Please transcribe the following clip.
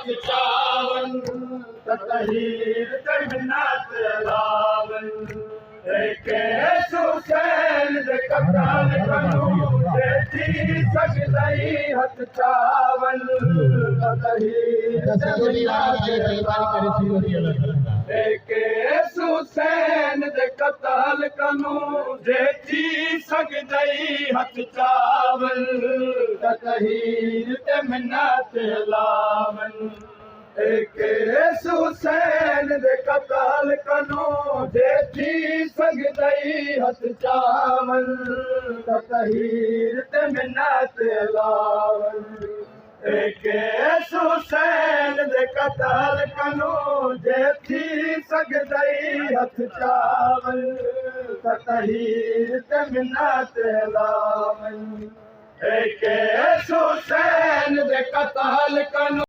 हथ चावन तहीर ते मिन्नत लावन के हुसैन दे कतल कनो जे थी सगदई हथ चावन तहीर ते मिन्नत के हुसैन दे कतल कनो जे थी सगदई हथ चावन तहीर ते मिन्नत लावन हुसैन दे कतल कनो जे थी सगदई हथ चावन तहीर ते मिन्नत लावन हुसैन दे कतल कनो जे थी सगदई हथ चावन तहीर ते मिन्नत लावन हुसैन दे कतल कनो